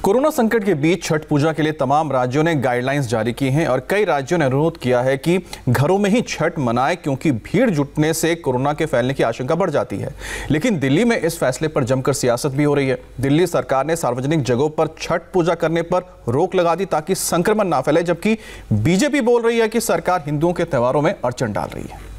Corona संकट के बीच छठ पूजा के लिए तमाम राज्यों ने गाइडलाइंस जारी की हैं और कई राज्यों ने अनुरोध किया है कि घरों में ही छठ मनाएं क्योंकि भीड़ जुटने से कोरोना के फैलने की आशंका बढ़ जाती है। लेकिन दिल्ली में इस फैसले पर जमकर सियासत भी हो रही है। दिल्ली सरकार ने सार्वजनिक जगहों पर छठ पूजा करने पर रोक लगा दी ताकि संक्रमण ना फैले, जबकि बीजेपी बोल रही है कि सरकार हिंदुओं के त्योहारों में अड़चन डाल रही है।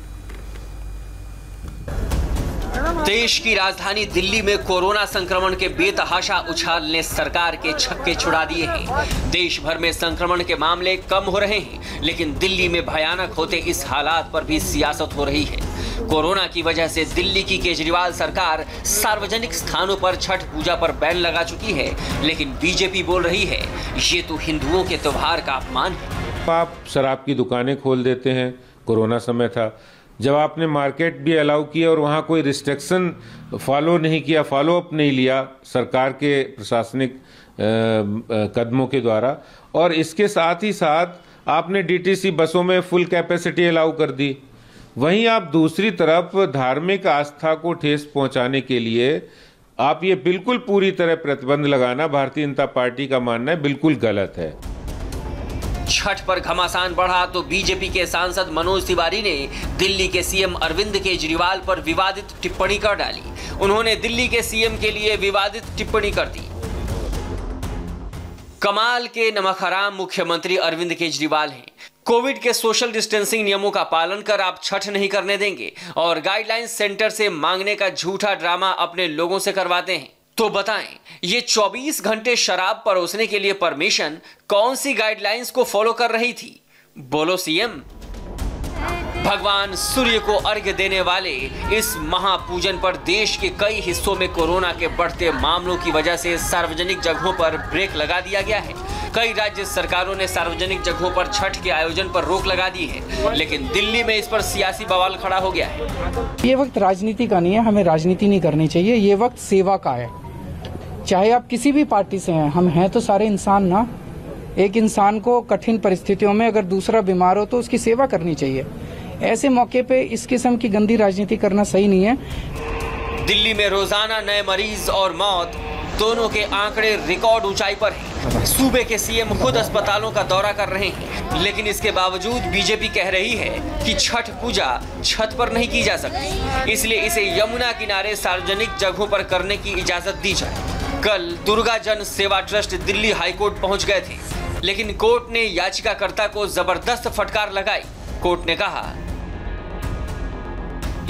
देश की राजधानी दिल्ली में कोरोना संक्रमण के बेतहाशा उछाल ने सरकार के छक्के छुड़ा दिए हैं। देश भर में संक्रमण के मामले कम हो रहे हैं, लेकिन दिल्ली में भयानक होते इस हालात पर भी सियासत हो रही है। कोरोना की वजह से दिल्ली की केजरीवाल सरकार सार्वजनिक स्थानों पर छठ पूजा पर बैन लगा चुकी है, लेकिन बीजेपी बोल रही है ये तो हिंदुओं के त्योहार का अपमान है। आप शराब की दुकानें खोल देते हैं, कोरोना समय था जब आपने मार्केट भी अलाउ किया और वहाँ कोई रिस्ट्रिक्शन फॉलो नहीं किया, फॉलो अप नहीं लिया सरकार के प्रशासनिक कदमों के द्वारा, और इसके साथ ही साथ आपने डीटीसी बसों में फुल कैपेसिटी अलाउ कर दी। वहीं आप दूसरी तरफ धार्मिक आस्था को ठेस पहुंचाने के लिए आप ये बिल्कुल पूरी तरह प्रतिबंध लगाना, भारतीय जनता पार्टी का मानना है, बिल्कुल गलत है। छठ पर घमासान बढ़ा तो बीजेपी के सांसद मनोज तिवारी ने दिल्ली के सीएम अरविंद केजरीवाल पर विवादित टिप्पणी कर डाली। उन्होंने दिल्ली के सीएम के लिए विवादित टिप्पणी कर दी। कमाल के नमकहराम मुख्यमंत्री अरविंद केजरीवाल हैं। कोविड के सोशल डिस्टेंसिंग नियमों का पालन कर आप छठ नहीं करने देंगे और गाइडलाइंस सेंटर से मांगने का झूठा ड्रामा अपने लोगों से करवाते हैं। तो बताएं, ये 24 घंटे शराब परोसने के लिए परमिशन कौन सी गाइडलाइंस को फॉलो कर रही थी? बोलो सीएम। भगवान सूर्य को अर्घ्य देने वाले इस महापूजन पर देश के कई हिस्सों में कोरोना के बढ़ते मामलों की वजह से सार्वजनिक जगहों पर ब्रेक लगा दिया गया है। कई राज्य सरकारों ने सार्वजनिक जगहों पर छठ के आयोजन पर रोक लगा दी है, लेकिन दिल्ली में इस पर सियासी बवाल खड़ा हो गया है। ये वक्त राजनीति का नहीं है, हमें राजनीति नहीं करनी चाहिए। ये वक्त सेवा का है। चाहे आप किसी भी पार्टी से हैं, हम हैं तो सारे इंसान ना। एक इंसान को कठिन परिस्थितियों में अगर दूसरा बीमार हो तो उसकी सेवा करनी चाहिए। ऐसे मौके पे इस किस्म की गंदी राजनीति करना सही नहीं है। दिल्ली में रोजाना नए मरीज और मौत दोनों के आंकड़े रिकॉर्ड ऊंचाई पर हैं। सूबे के सीएम खुद अस्पतालों का दौरा कर रहे हैं, लेकिन इसके बावजूद बीजेपी कह रही है कि छठ पूजा छत पर नहीं की जा सकती, इसलिए इसे यमुना किनारे सार्वजनिक जगहों पर करने की इजाजत दी जाए। कल दुर्गा जन सेवा ट्रस्ट दिल्ली हाईकोर्ट पहुंच गए थे, लेकिन कोर्ट ने याचिकाकर्ता को जबरदस्त फटकार लगाई। कोर्ट ने कहा,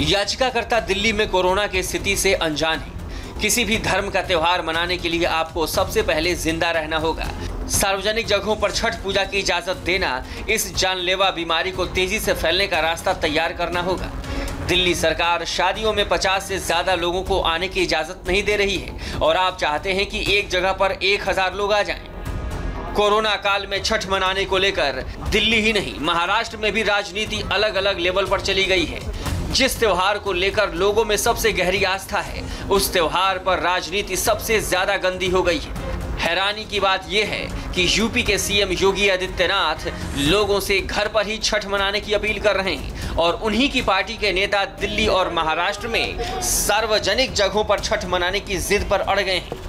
याचिकाकर्ता दिल्ली में कोरोना की स्थिति से अनजान है। किसी भी धर्म का त्योहार मनाने के लिए आपको सबसे पहले जिंदा रहना होगा। सार्वजनिक जगहों पर छठ पूजा की इजाजत देना इस जानलेवा बीमारी को तेजी से फैलने का रास्ता तैयार करना होगा। दिल्ली सरकार शादियों में 50 से ज्यादा लोगों को आने की इजाजत नहीं दे रही है और आप चाहते हैं कि एक जगह पर 1000 लोग आ जाएं। कोरोना काल में छठ मनाने को लेकर दिल्ली ही नहीं, महाराष्ट्र में भी राजनीति अलग अलग लेवल पर चली गई है। जिस त्योहार को लेकर लोगों में सबसे गहरी आस्था है, उस त्योहार पर राजनीति सबसे ज्यादा गंदी हो गई है। हैरानी की बात यह है कि यूपी के सीएम योगी आदित्यनाथ लोगों से घर पर ही छठ मनाने की अपील कर रहे हैं और उन्हीं की पार्टी के नेता दिल्ली और महाराष्ट्र में सार्वजनिक जगहों पर छठ मनाने की जिद पर अड़ गए हैं।